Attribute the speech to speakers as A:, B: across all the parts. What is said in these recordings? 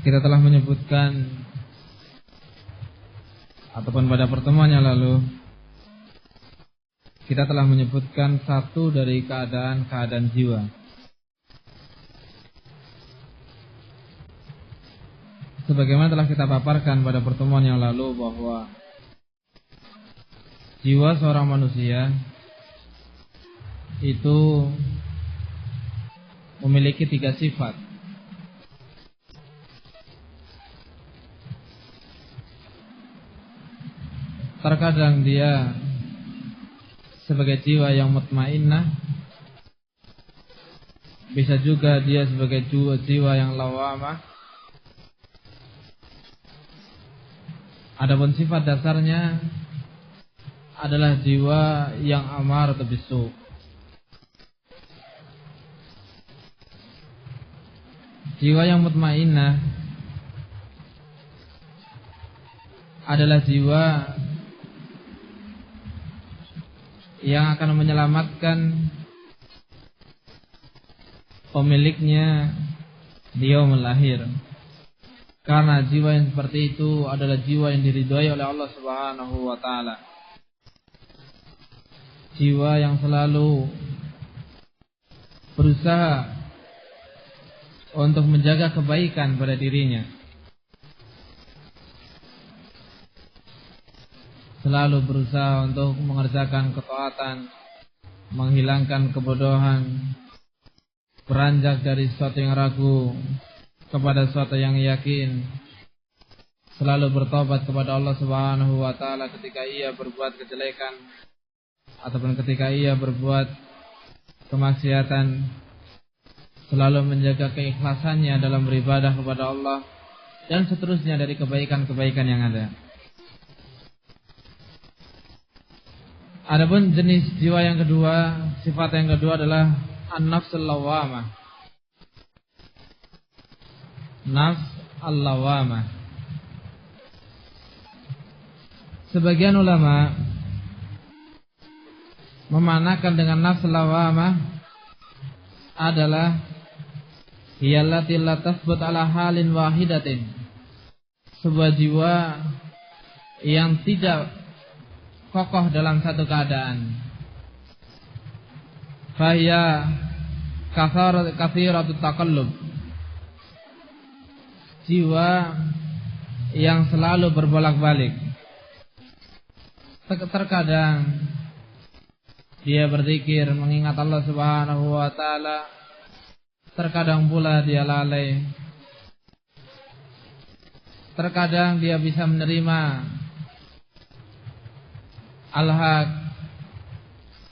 A: Kita telah menyebutkan ataupun pada pertemuan yang lalu kita telah menyebutkan satu dari keadaan jiwa. Sebagaimana telah kita paparkan pada pertemuan yang lalu bahwa jiwa seorang manusia itu memiliki 3 sifat. Terkadang dia sebagai jiwa yang mutmainnah, bisa juga dia sebagai jiwa yang lawamah. Adapun sifat dasarnya adalah jiwa yang amaratu bisu. Jiwa yang mutmainnah adalah jiwa yang akan menyelamatkan pemiliknya di yaumul akhir. Karena jiwa yang seperti itu adalah jiwa yang diridhai oleh Allah Subhanahu wa taala. Jiwa yang selalu berusaha untuk menjaga kebaikan pada dirinya, selalu berusaha untuk mengerjakan ketaatan, menghilangkan kebodohan, beranjak dari sesuatu yang ragu kepada sesuatu yang yakin, selalu bertobat kepada Allah Subhanahu wa taala ketika ia berbuat kejelekan ataupun ketika ia berbuat kemaksiatan, selalu menjaga keikhlasannya dalam beribadah kepada Allah dan seterusnya dari kebaikan-kebaikan yang ada. Adapun jenis jiwa yang kedua, sifat yang kedua adalah an-nafsul lawamah. Nafs al-lawamah. Sebagian ulama memanakan dengan nafs al-lawamah adalah hiyallati la tasbut ala halin wahidatin. Sebuah jiwa yang tidak kokoh dalam satu keadaan. Fahya katsiratut taqallub. Jiwa yang selalu berbolak-balik. Terkadang dia berzikir mengingat Allah Subhanahu wa taala, terkadang pula dia lalai. Terkadang dia bisa menerima al-haq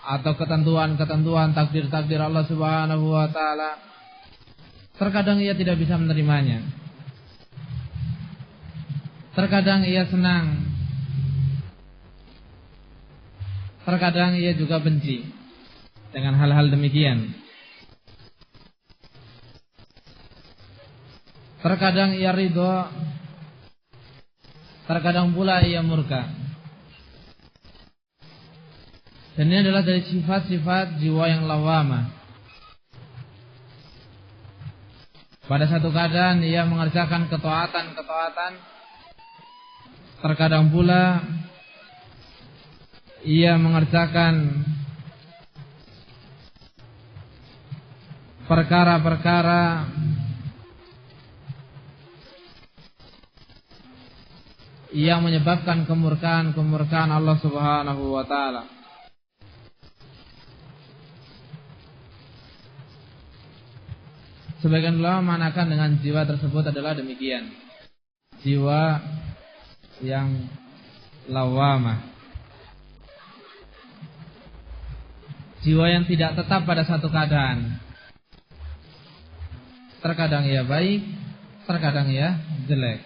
A: atau ketentuan-ketentuan takdir-takdir Allah Subhanahu wa taala. Terkadang ia tidak bisa menerimanya. Terkadang ia senang. Terkadang ia juga benci dengan hal-hal demikian. Terkadang ia ridho, terkadang pula ia murka. Dan ini adalah dari sifat-sifat jiwa yang lawamah. Pada satu keadaan ia mengerjakan ketaatan, terkadang pula ia mengerjakan perkara-perkara yang menyebabkan kemurkaan Allah Subhanahu wa taala. Sebagian ulama manakan dengan jiwa tersebut adalah demikian. Jiwa yang lawamah. Jiwa yang tidak tetap pada satu keadaan. Terkadang ia baik, terkadang ia jelek.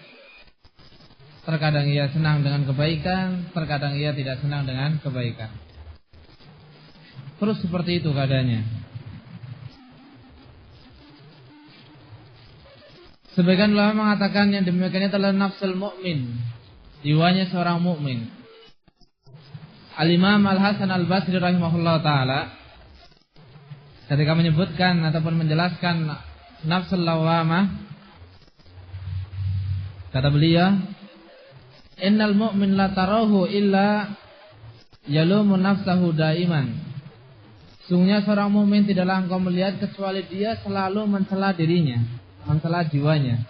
A: Terkadang ia senang dengan kebaikan, terkadang ia tidak senang dengan kebaikan. Terus seperti itu keadaannya. Sebagian ulama mengatakan yang demikian adalah nafsul mu'min, jiwanya seorang mukmin. Al-Imam Al-Hasan Al-Basri rahimahullah ta'ala ketika menyebutkan ataupun menjelaskan nafsul lawamah, Kata beliau, innal mu'min la tarahu illa yalumu nafsahu daiman. Sungguhnya seorang mukmin tidaklah engkau melihat kecuali dia selalu mencela dirinya, mencela jiwanya.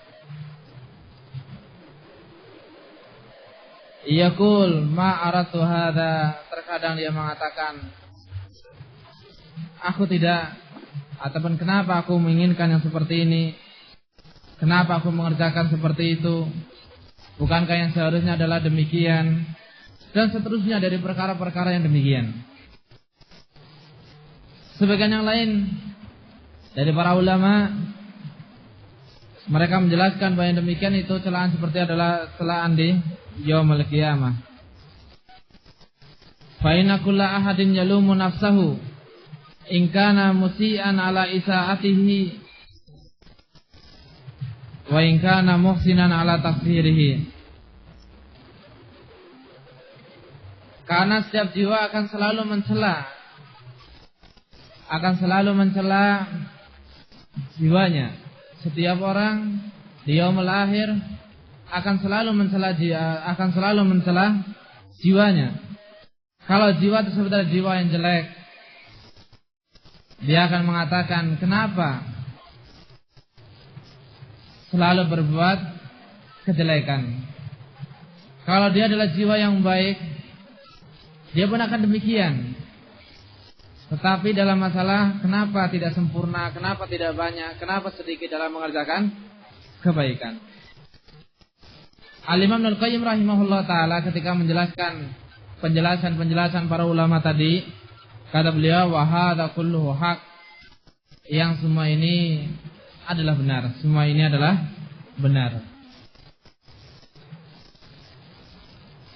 A: Yaqul ma aratu hadza, terkadang dia mengatakan, aku tidak, ataupun kenapa aku menginginkan yang seperti ini? Kenapa aku mengerjakan seperti itu? Bukankah yang seharusnya adalah demikian? Dan seterusnya dari perkara-perkara yang demikian. Sebagian yang lain dari para ulama, mereka menjelaskan bahwa yang demikian itu celaan seperti adalah celaan di yaumul qiyamah. Fa inna kulla ahadin yalumu nafsahu in kana musii'an ala isaatihi wa in kana muhsinan ala taqsirihi. Karena setiap jiwa akan selalu mencela jiwanya. Setiap orang di yaumul akhir akan selalu mencela jiwanya. Kalau jiwa tersebut adalah jiwa yang jelek, dia akan mengatakan, kenapa selalu berbuat kejelekan? Kalau dia adalah jiwa yang baik, dia pun akan demikian. Tetapi dalam masalah kenapa tidak sempurna, kenapa tidak banyak, kenapa sedikit dalam mengerjakan kebaikan. Al-Imam Ibnu Qayyim rahimahullah ta'ala ketika menjelaskan penjelasan para ulama tadi, kata beliau, wa hadza kulluhu haq, yang semua ini adalah benar. Semua ini adalah benar.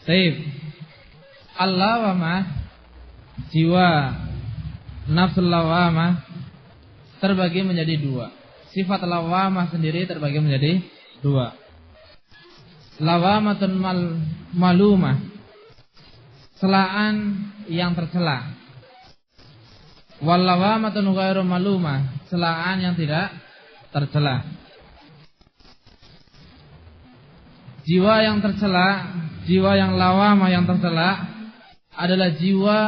A: Taib. Al-lawamah, jiwa nafsul lawamah terbagi menjadi dua. Sifat lawamah sendiri terbagi menjadi dua. Lawamatun malumah, celaan yang tercela. Wal lawamatun ghairu malumah, celaan yang tidak tercela. Jiwa yang tercela, jiwa yang lawamah yang tercela adalah jiwa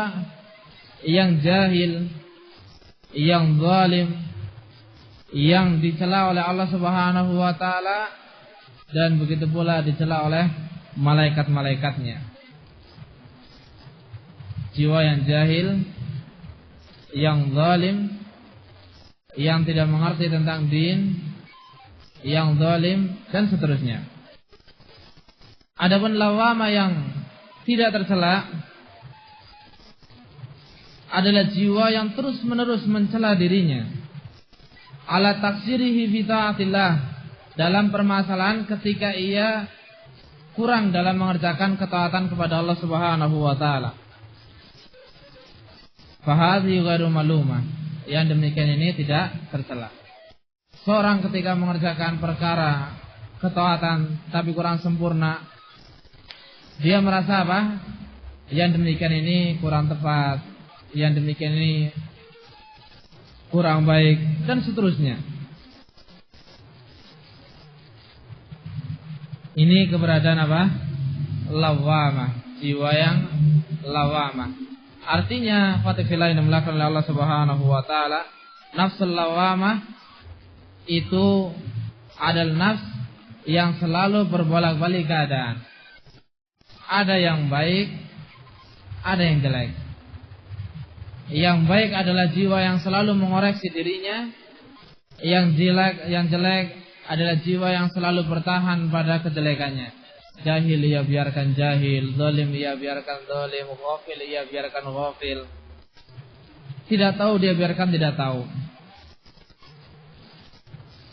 A: yang jahil, yang zalim, yang dicela oleh Allah Subhanahu wa taala, dan begitu pula dicela oleh malaikat-malaikatnya. Jiwa yang jahil, yang zalim, yang tidak mengerti tentang din, yang zalim, dan seterusnya. Adapun lawama yang tidak tercela adalah jiwa yang terus-menerus mencela dirinya, ala taksirihi fi taatillah, dalam permasalahan ketika ia kurang dalam mengerjakan ketaatan kepada Allah Subhanahu wa taala. Fa hadhihi ghairu malumah, yang demikian ini tidak tercela. Seorang ketika mengerjakan perkara ketaatan tapi kurang sempurna, dia merasa apa? Yang demikian ini kurang tepat, yang demikian ini kurang baik, dan seterusnya. Ini keberadaan apa? Lawamah, jiwa yang lawamah. Artinya, fatifilah yang dimulakan oleh Allah Subhanahu wa taala, nafsul lawamah itu adalah nafs yang selalu berbolak-balik keadaan. Ada yang baik, ada yang jelek. Yang baik adalah jiwa yang selalu mengoreksi dirinya. Yang jelek adalah jiwa yang selalu bertahan pada kejelekannya. Jahil ia biarkan jahil, zalim ia biarkan zalim, ghafil ia biarkan ghafil. Tidak tahu dia biarkan tidak tahu.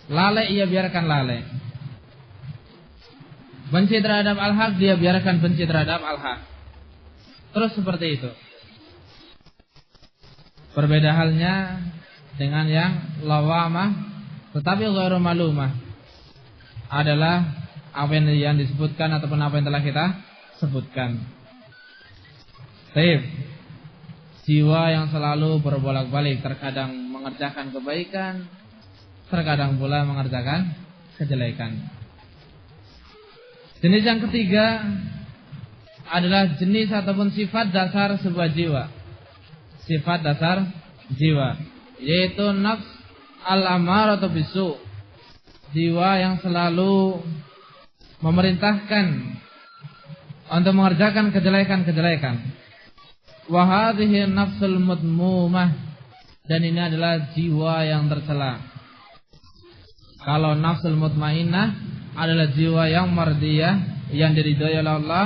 A: Lalai ia biarkan lalai. Benci terhadap al-haq dia biarkan benci terhadap al-haq. Terus seperti itu. Berbeda halnya dengan yang lawamah tetapi ghairu malumah, adalah apa yang disebutkan ataupun apa yang telah kita sebutkan. Baik. Jiwa yang selalu berbolak-balik, terkadang mengerjakan kebaikan, terkadang pula mengerjakan kejelekan. Jenis yang ketiga adalah jenis ataupun sifat dasar sebuah jiwa. Sifat dasar jiwa, yaitu nafs al-ammaratu bisu, jiwa yang selalu memerintahkan untuk mengerjakan kejelekan-kejelekan. Wa hadhihi nafsul madmumah, dan ini adalah jiwa yang tercela. Kalau nafsul mutmainnah adalah jiwa yang mardiyah, yang diridhai oleh Allah.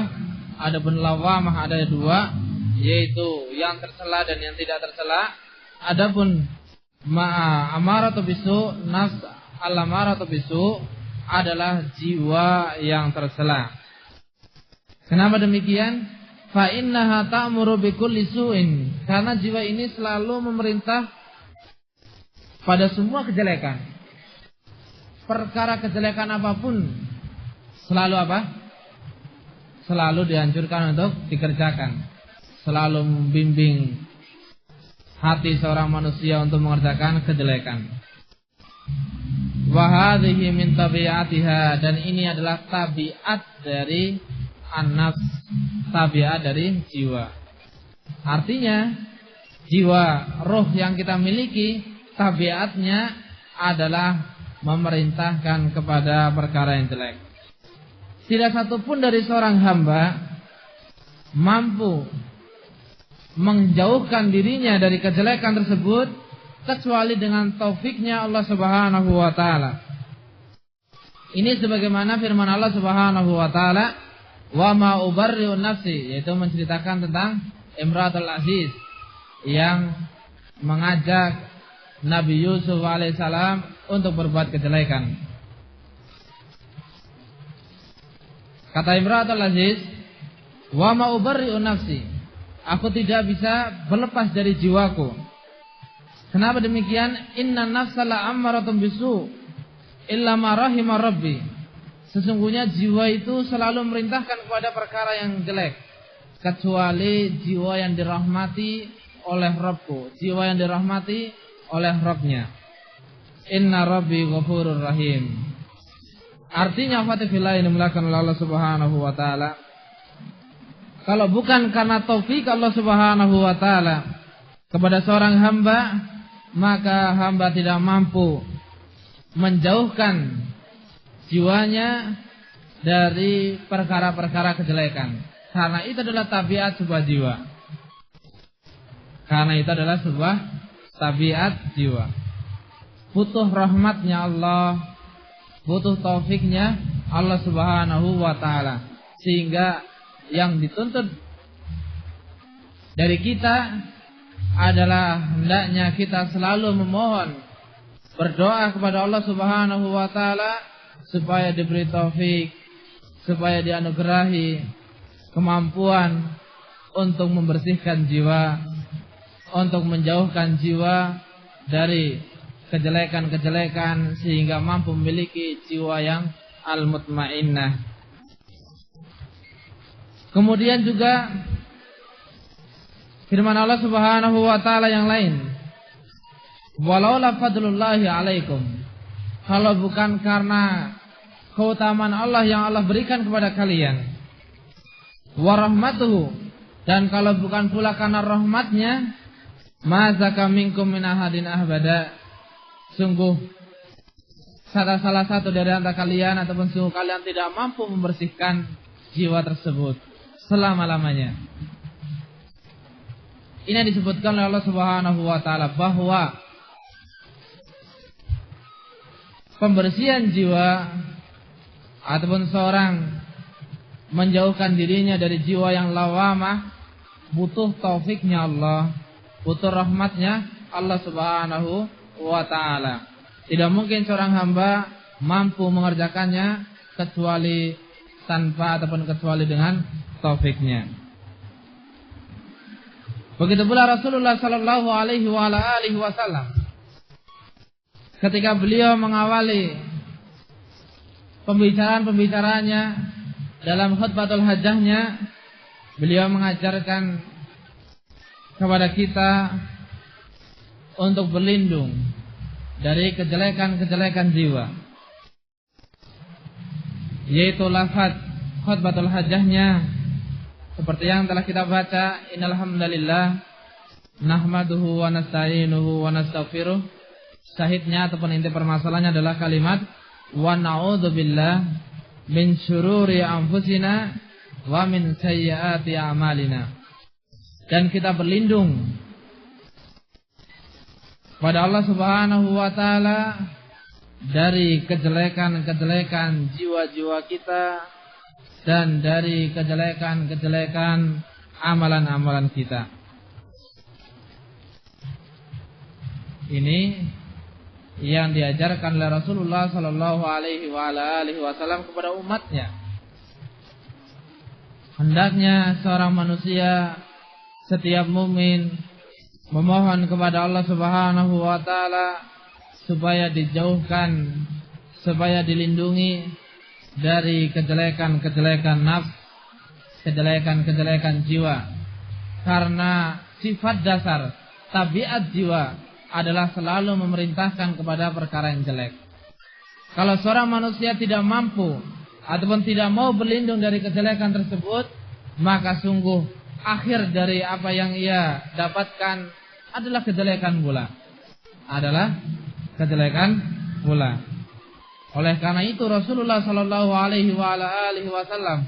A: Adapun lawamah ada dua, yaitu yang tercela dan yang tidak tercela. Adapun amaratu bisu, nafs al-amaratu bisu adalah jiwa yang tercela. Kenapa demikian? Fa innaha ta'muru bikulli su'in, karena jiwa ini selalu memerintah pada semua kejelekan. Perkara kejelekan apapun selalu apa? Selalu dianjurkan untuk dikerjakan. Selalu membimbing hati seorang manusia untuk mengerjakan kejelekan. Wa hadhihi min tabi'atiha, dan ini adalah tabiat dari an-nafs, tabiat dari jiwa. Artinya jiwa, roh yang kita miliki, tabiatnya adalah memerintahkan kepada perkara yang jelek. Tidak satupun dari seorang hamba mampu menjauhkan dirinya dari kejelekan tersebut kecuali dengan taufiknya Allah Subhanahu wa taala. Ini sebagaimana firman Allah Subhanahu wa taala, wa ma ubarri'u nafsi, yaitu menceritakan tentang Imratul Aziz yang mengajak Nabi Yusuf alaihissalam untuk berbuat kejelekan. Kata Imratul Aziz, wa ma ubarri'u nafsi, aku tidak bisa berlepas dari jiwaku. Kenapa demikian? Inna nafsa la'ammaratun bisu illa ma rahima rabbi. Sesungguhnya jiwa itu selalu memerintahkan kepada perkara yang jelek, kecuali jiwa yang dirahmati oleh Rabbku, jiwa yang dirahmati oleh Rabbnya. Inna rabbi ghafurur rahim. Artinya fatifillah ini melakukan Allah Subhanahu wa taala. Kalau bukan karena taufik Allah Subhanahu wa taala kepada seorang hamba, maka hamba tidak mampu menjauhkan jiwanya dari perkara-perkara kejelekan. Karena itu adalah tabiat sebuah jiwa. Karena itu adalah sebuah tabiat jiwa. Butuh rahmatnya Allah, butuh taufiknya Allah Subhanahu wa taala. Sehingga yang dituntut dari kita adalah hendaknya kita selalu memohon, berdoa kepada Allah Subhanahu wa taala supaya diberi taufik, supaya dianugerahi kemampuan untuk membersihkan jiwa, untuk menjauhkan jiwa dari kejelekan-kejelekan sehingga mampu memiliki jiwa yang al-mutmainnah. Kemudian juga firman Allah Subhanahu wa taala yang lain, walaula fadlullahi alaikum, kalau bukan karena keutamaan Allah yang Allah berikan kepada kalian, wa rahmatuhu, dan kalau bukan pula karena rahmatnya, ma zaka minkum min ahadin ahbada, sungguh salah satu dari antara kalian ataupun sungguh kalian tidak mampu membersihkan jiwa tersebut selama-lamanya. Ini yang disebutkan oleh Allah Subhanahu wa taala bahwa pembersihan jiwa ataupun seorang menjauhkan dirinya dari jiwa yang lawamah butuh taufiknya Allah, butuh rahmatnya Allah Subhanahu wa ta'ala. Tidak mungkin seorang hamba mampu mengerjakannya kecuali tanpa ataupun kecuali dengan taufiknya. Begitu pula Rasulullah sallallahu alaihi wa ala alihi wasallam ketika beliau mengawali pembicaraan-pembicaraannya dalam khutbatul hajjahnya, beliau mengajarkan kepada kita untuk berlindung dari kejelekan-kejelekan jiwa, yaitu lafaz khutbatul hajahnya seperti yang telah kita baca, innal hamdalillah nahmaduhu wa nasta'inuhu wa nastaghfiruh. Syahidnya ataupun inti permasalahannya adalah kalimat wa na'udzubillah min syururi anfusina wa min sayyiati a'malina. Dan kita berlindung pada Allah Subhanahu wa taala dari kejelekan-kejelekan jiwa-jiwa kita dan dari kejelekan-kejelekan amalan-amalan kita. Ini yang diajarkan oleh Rasulullah sallallahu alaihi wasallam kepada umatnya. Hendaknya seorang manusia, setiap mukmin memohon kepada Allah Subhanahu wa taala supaya dijauhkan, supaya dilindungi dari kejelekan-kejelekan nafs, kejelekan-kejelekan jiwa. Karena sifat dasar tabiat jiwa adalah selalu memerintahkan kepada perkara yang jelek. Kalau seorang manusia tidak mampu ataupun tidak mau berlindung dari kejelekan tersebut, maka sungguh akhir dari apa yang ia dapatkan adalah kejelekan pula. Oleh karena itu Rasulullah sallallahu alaihi wasallam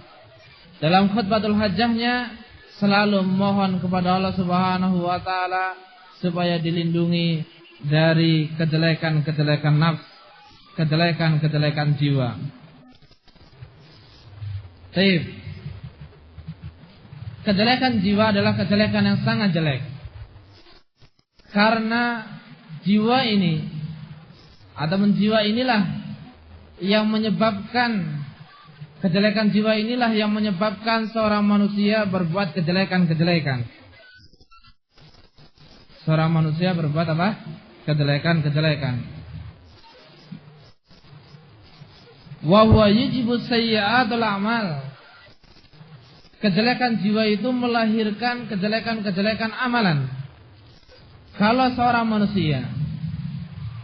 A: dalam khutbatul hajahnya selalu memohon kepada Allah Subhanahu wa taala supaya dilindungi dari kejelekan-kejelekan nafs, kejelekan-kejelekan jiwa. Baik. Kejelekan jiwa adalah kejelekan yang sangat jelek. Karena jiwa ini ataupun jiwa inilah yang menyebabkan, kejelekan jiwa inilah yang menyebabkan seorang manusia berbuat kejelekan-kejelekan. Seorang manusia berbuat apa? Kejelekan-kejelekan. Wa huwa yujibu sayyi'atul a'mal. Kejelekan jiwa itu melahirkan kejelekan-kejelekan amalan. Kalau seorang manusia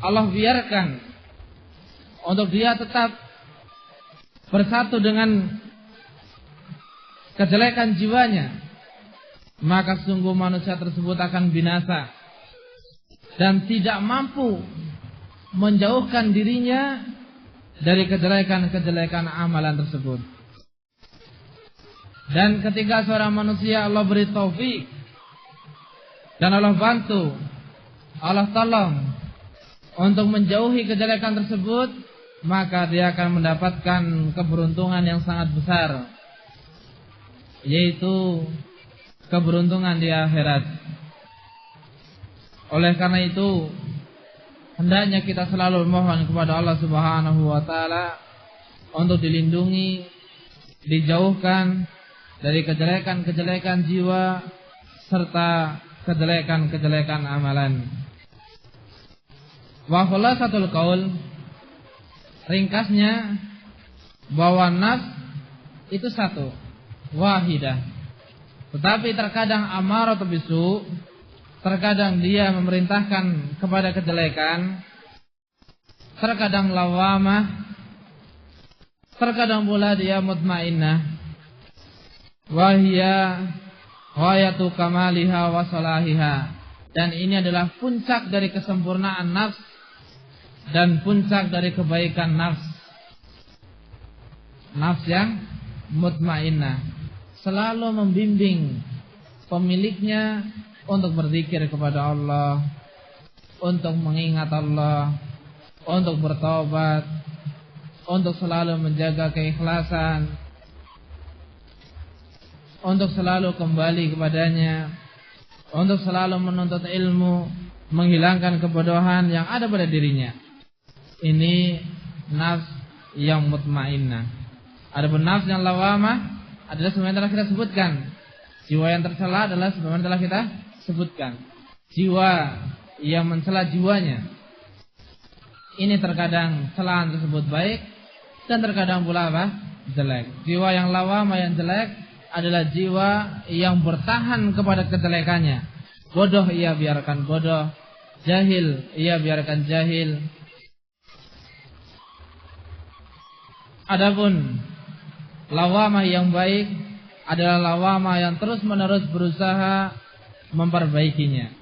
A: Allah biarkan untuk dia tetap bersatu dengan kejelekan jiwanya, maka sungguh manusia tersebut akan binasa dan tidak mampu menjauhkan dirinya dari kejelekan-kejelekan amalan tersebut. Dan ketika seorang manusia Allah beri taufik dan Allah bantu, Allah tolong untuk menjauhi kejelekan tersebut, maka dia akan mendapatkan keberuntungan yang sangat besar, yaitu keberuntungan di akhirat. Oleh karena itu, hendaknya kita selalu memohon kepada Allah Subhanahu wa taala untuk dilindungi, dijauhkan dari kejelekan-kejelekan jiwa serta kejelekan-kejelekan amalan. Wa khulasatul qaul, ringkasnya bahwa nafs itu satu, wahidah. Tetapi terkadang amaratu bisu, terkadang dia memerintahkan kepada kejelekan, terkadang lawamah, terkadang pula dia mutmainnah. Wahia ghayatu kamaliha wa salahiha. Dan ini adalah puncak dari kesempurnaan nafs dan puncak dari kebaikan nafs. Nafs yang mutmainnah selalu membimbing pemiliknya untuk berzikir kepada Allah, untuk mengingat Allah, untuk bertaubat, untuk selalu menjaga keikhlasan, untuk selalu kembali kepadanya, untuk selalu menuntut ilmu, menghilangkan kebodohan yang ada pada dirinya. Ini nafs yang mutmainnah. Adapun nafs yang lawamah adalah sebenarnya telah kita sebutkan. Jiwa yang tercela adalah sebenarnya telah kita sebutkan. Jiwa yang mencela jiwanya. Ini terkadang celaan tersebut baik dan terkadang pula apa? Jelek. Jiwa yang lawamah yang jelek adalah jiwa yang bertahan kepada kejelekannya. Bodoh ia biarkan bodoh, jahil ia biarkan jahil. Adapun lawamah yang baik adalah lawamah yang terus-menerus berusaha memperbaikinya.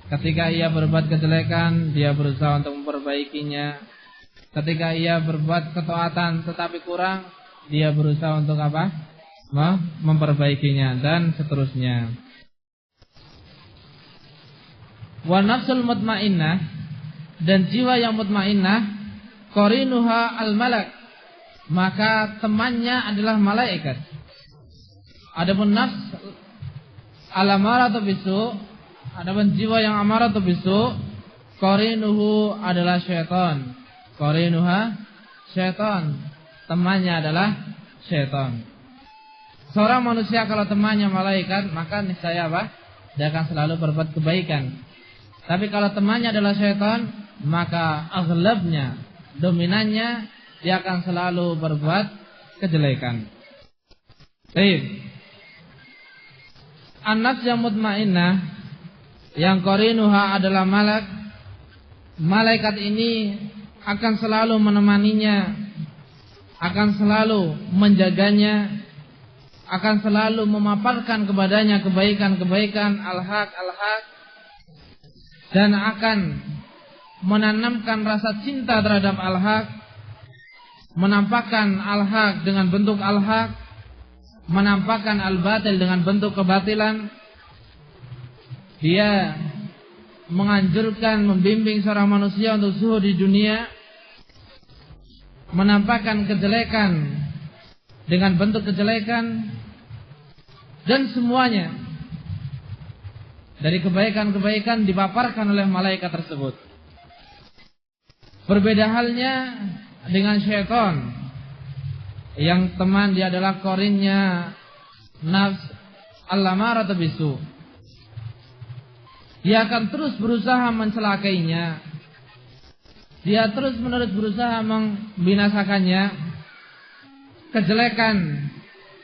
A: Ketika ia berbuat kejelekan, dia berusaha untuk memperbaikinya. Ketika ia berbuat ketaatan tetapi kurang, dia berusaha untuk apa? Memperbaikinya, dan seterusnya. Wa nafsul mutmainnah, dan jiwa yang mutmainnah, qarinuha al-malak, maka temannya adalah malaikat. Adapun nafs al-amaratu bisu, adapun jiwa yang amaratu bisu, qarinuhu adalah syaitan. Qarinuha syaitan, temannya adalah syaitan. Seorang manusia kalau temannya malaikat, maka niscaya apa? Dia akan selalu berbuat kebaikan. Tapi kalau temannya adalah syaitan, maka aghlabnya, dominannya, dia akan selalu berbuat kejelekan. Baik. An-nafs yang mutmainnah, yang qarinuha adalah malak. Malaikat ini akan selalu menemaninya, akan selalu menjaganya, akan selalu memaparkan kepadanya kebaikan-kebaikan, al-haq, dan akan menanamkan rasa cinta terhadap al-haq, menampakkan al-haq dengan bentuk al-haq, menampakkan al-batil dengan bentuk kebatilan. Dia menganjurkan, membimbing seorang manusia untuk zuhud di dunia, menampakkan kejelekan dengan bentuk kejelekan, dan semuanya dari kebaikan-kebaikan dipaparkan oleh malaikat tersebut. Berbeda halnya dengan syaitan, yang teman dia adalah qarinnya nafs al-amaratu bisu. Dia akan terus berusaha mencelakainya. Dia terus menerus berusaha membinasakannya. Kejelekan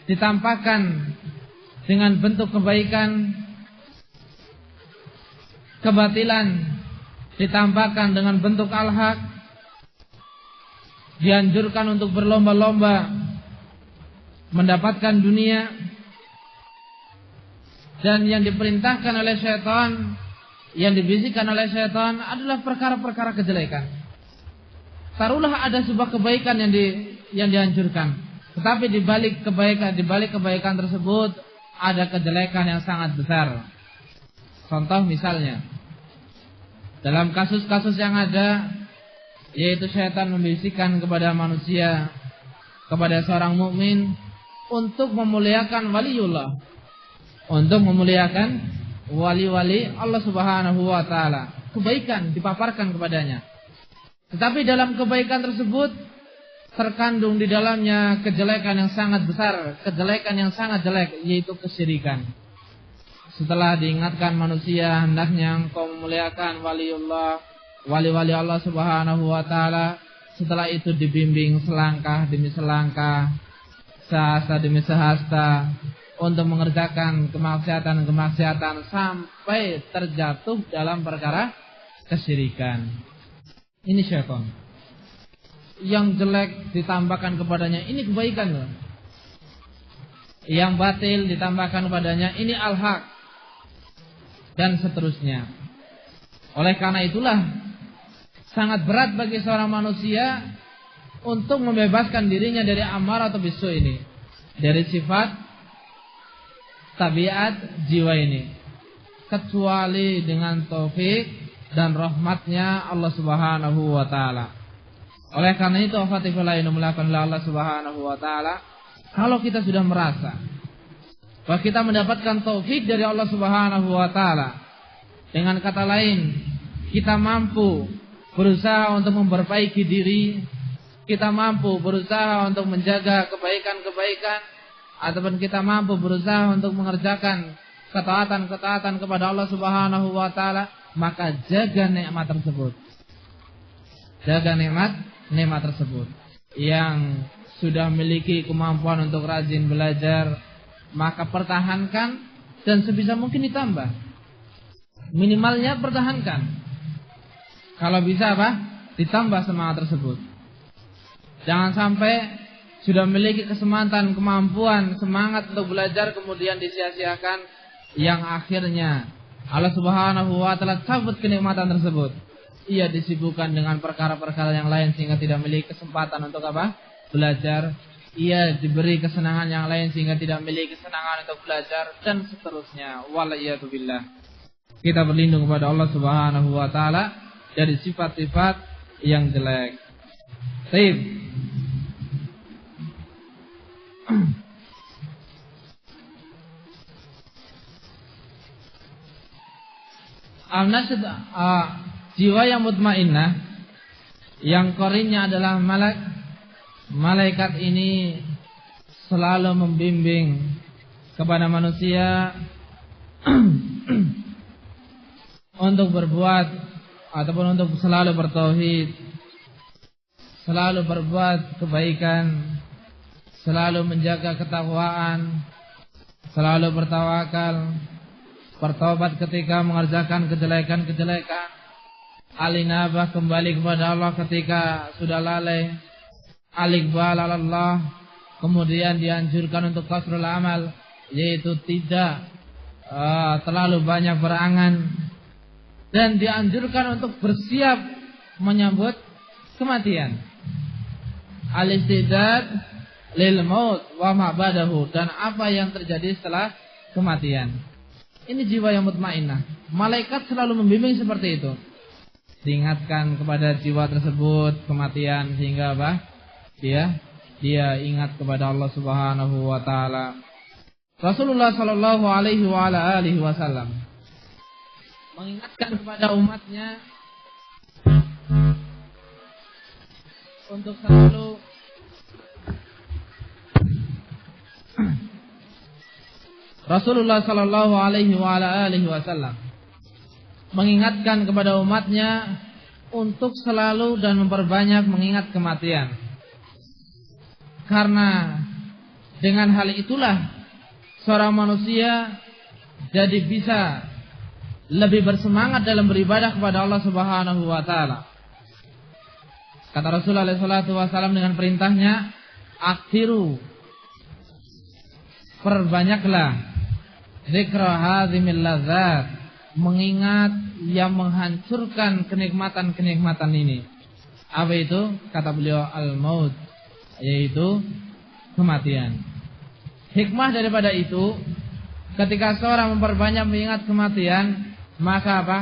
A: ditampakkan dengan bentuk kebaikan, kebatilan ditampakkan dengan bentuk al-haq. Dianjurkan untuk berlomba-lomba mendapatkan dunia, dan yang diperintahkan oleh syaitan, yang dibisikkan oleh syaitan adalah perkara-perkara kejelekan. Taruhlah ada sebuah kebaikan yang dianjurkan, tetapi di balik kebaikan tersebut ada kejelekan yang sangat besar. Contoh misalnya, dalam kasus-kasus yang ada, yaitu syaitan membisikkan kepada manusia, kepada seorang mukmin untuk memuliakan waliullah, untuk memuliakan wali-wali Allah Subhanahu wa taala. Kebaikan dipaparkan kepadanya. Tetapi dalam kebaikan tersebut terkandung di dalamnya kejelekan yang sangat besar, kejelekan yang sangat jelek, yaitu kesyirikan. Setelah diingatkan manusia, hendaknya engkau memuliakan waliullah, wali-wali Allah Subhanahu wa taala, setelah itu dibimbing selangkah demi selangkah, sehasta demi sehasta untuk mengerjakan kemaksiatan sampai terjatuh dalam perkara kesyirikan. Ini syaitan. Yang jelek ditambahkan kepadanya, ini kebaikan loh. Yang batil ditambahkan kepadanya, ini al-haq, dan seterusnya. Oleh karena itulah sangat berat bagi seorang manusia untuk membebaskan dirinya dari amaratu bisu ini, dari sifat tabiat jiwa ini, kecuali dengan taufik dan rahmatnya Allah Subhanahu wa taala. Oleh karena itu, afatifullah mulakan Allah Subhanahu wa taala, kalau kita sudah merasa bahwa kita mendapatkan taufik dari Allah Subhanahu wa taala, dengan kata lain, kita mampu berusaha untuk memperbaiki diri, kita mampu berusaha untuk menjaga kebaikan-kebaikan, ataupun kita mampu berusaha untuk mengerjakan ketaatan-ketaatan kepada Allah Subhanahu wa taala, maka jaga nikmat tersebut. Jaga nikmat tersebut. Yang sudah memiliki kemampuan untuk rajin belajar, maka pertahankan dan sebisa mungkin ditambah. Minimalnya pertahankan. Kalau bisa ditambah semangat tersebut. Jangan sampai sudah memiliki kesempatan, kemampuan, semangat untuk belajar, kemudian disia-siakan, yang akhirnya Allah Subhanahu wa taala cabut kenikmatan tersebut. Ia disibukkan dengan perkara-perkara yang lain sehingga tidak memiliki kesempatan untuk apa? Belajar. Ia diberi kesenangan yang lain sehingga tidak memiliki kesenangan untuk belajar, dan seterusnya. Waliyatubillah. Kita berlindung kepada Allah Subhanahu wa taala dari sifat-sifat yang jelek. Baik. Jiwa yang mutmainnah, yang korinnya adalah malaikat ini selalu membimbing kepada manusia untuk berbuat ataupun untuk selalu bertauhid, selalu berbuat kebaikan, selalu menjaga ketakwaan, selalu bertawakal, bertobat ketika mengerjakan kejelekan-kejelekan, alinabah kembali kepada Allah ketika sudah lalai, alikbal Allah, kemudian dianjurkan untuk kasrul amal, yaitu tidak terlalu banyak berangan, dan dianjurkan untuk bersiap menyambut kematian. Al-istidad lil maut wa ma ba'dahu, dan apa yang terjadi setelah kematian. Ini jiwa yang mutmainnah. Malaikat selalu membimbing seperti itu. Diingatkan kepada jiwa tersebut kematian sehingga apa? Dia ingat kepada Allah Subhanahu wa taala. Rasulullah sallallahu alaihi wa ala alihi wasallam mengingatkan kepada umatnya untuk selalu Rasulullah sallallahu alaihi wa ala alihi wasallam mengingatkan kepada umatnya untuk selalu dan memperbanyak mengingat kematian. Karena dengan hal itulah seorang manusia jadi bisa lebih bersemangat dalam beribadah kepada Allah Subhanahu wa taala. Kata Rasulullah sallallahu alaihi wasallam dengan perintahnya, "Akhiru, perbanyaklah zikra hazimil ladzat, mengingat yang menghancurkan kenikmatan-kenikmatan ini." Apa itu? Kata beliau, al-maut, yaitu kematian. Hikmah daripada itu, ketika seorang memperbanyak mengingat kematian, maka apa?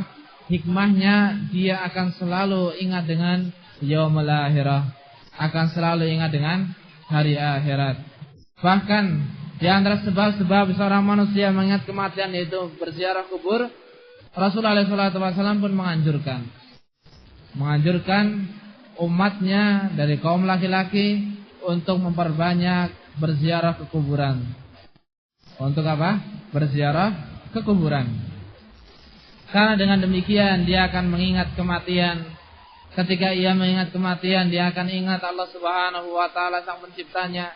A: Hikmahnya dia akan selalu ingat dengan yaumul akhirah, akan selalu ingat dengan hari akhirat. Bahkan di antara sebab-sebab seorang manusia mengingat kematian yaitu berziarah kubur, Rasulullah SAW pun menganjurkan umatnya dari kaum laki-laki untuk memperbanyak berziarah ke kuburan. Untuk apa? Berziarah ke kuburan. Karena dengan demikian dia akan mengingat kematian. Ketika ia mengingat kematian, dia akan ingat Allah Subhanahu wa taala sang penciptanya.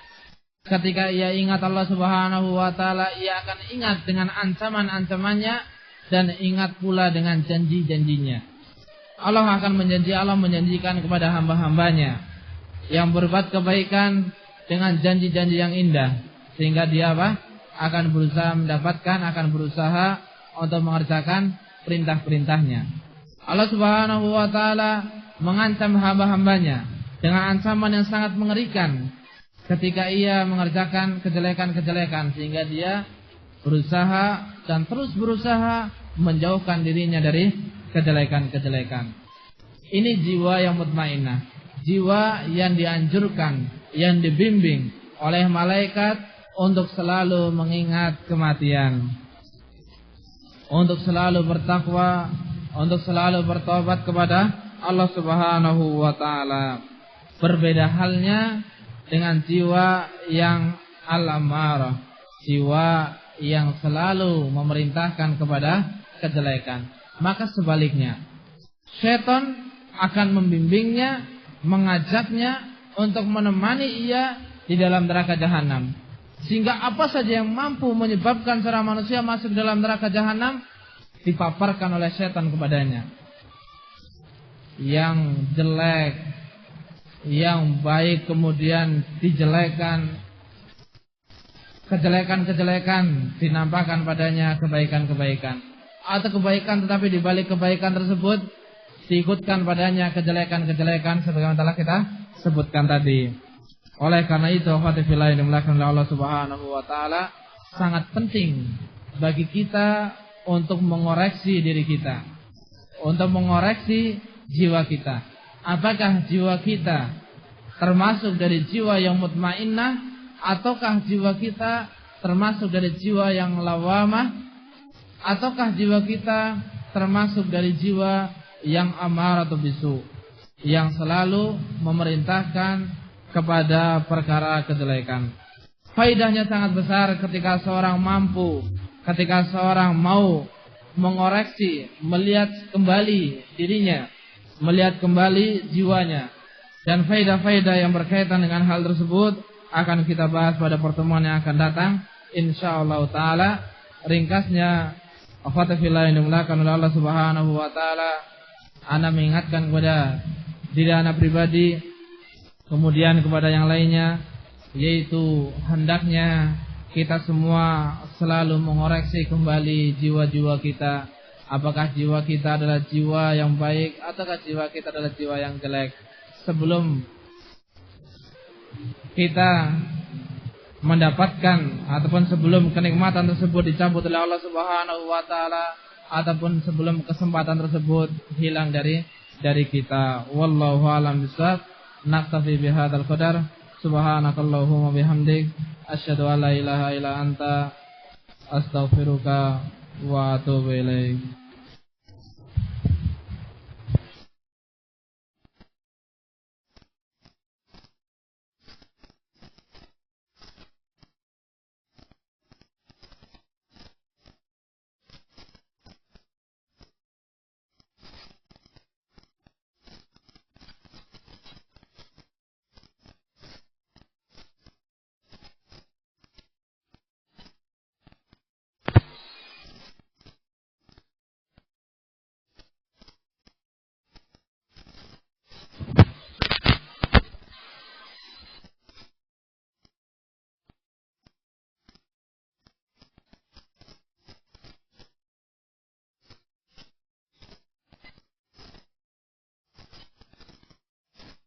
A: Ketika ia ingat Allah Subhanahu wa taala, ia akan ingat dengan ancaman-ancamannya dan ingat pula dengan janji-janjinya. Allah menjanjikan kepada hamba-hambanya yang berbuat kebaikan dengan janji-janji yang indah, sehingga dia akan berusaha untuk mengerjakan perintah-perintahnya. Allah Subhanahu wa taala mengancam hamba-hambanya dengan ancaman yang sangat mengerikan ketika ia mengerjakan kejelekan-kejelekan, sehingga dia berusaha dan terus berusaha menjauhkan dirinya dari kejelekan-kejelekan. Ini jiwa yang mutmainnah, jiwa yang dianjurkan, yang dibimbing oleh malaikat untuk selalu mengingat kematian, untuk selalu bertakwa, untuk selalu bertobat kepada Allah Subhanahu wa taala. Berbeda halnya dengan jiwa yang al-amarah, jiwa yang selalu memerintahkan kepada kejelekan. Maka sebaliknya, syaitan akan membimbingnya, mengajaknya untuk menemani ia di dalam neraka jahanam. Sehingga apa saja yang mampu menyebabkan seorang manusia masuk dalam neraka jahanam dipaparkan oleh setan kepadanya. Yang jelek, yang baik kemudian dijelekan, kejelekan-kejelekan dinampakkan padanya kebaikan-kebaikan, atau kebaikan tetapi di balik kebaikan tersebut diikutkan padanya kejelekan-kejelekan sebagaimana telah kita sebutkan tadi. Oleh karena itu, khawatifillah yang dimuliakan oleh Allah Subhanahu wa taala, sangat penting bagi kita untuk mengoreksi diri kita, untuk mengoreksi jiwa kita. Apakah jiwa kita termasuk dari jiwa yang mutmainnah, ataukah jiwa kita termasuk dari jiwa yang lawamah, ataukah jiwa kita termasuk dari jiwa yang amaratu bisu, yang selalu memerintahkan kepada perkara kejelekan. Faidahnya sangat besar ketika seorang mampu, ketika seorang mau mengoreksi, melihat kembali dirinya, melihat kembali jiwanya. Dan faidah-faidah yang berkaitan dengan hal tersebut akan kita bahas pada pertemuan yang akan datang, insyaallah taala. Ringkasnya, akhwatafillah yang dimuliakan oleh Allah Subhanahu wa taala, ana mengingatkan kepada diri ana pribadi, kemudian kepada yang lainnya, yaitu hendaknya kita semua selalu mengoreksi kembali jiwa-jiwa kita. Apakah jiwa kita adalah jiwa yang baik, ataukah jiwa kita adalah jiwa yang jelek. Sebelum kita mendapatkan ataupun sebelum kenikmatan tersebut dicabut oleh Allah Subhanahu wa taala, ataupun sebelum kesempatan tersebut hilang dari kita. Wallahu a'lam bishawab. Naktafi bihadzal qadar. Subhanakallahumma bihamdik, asyhadu an la ilaha illa anta, astaghfiruka wa atubu ilaik.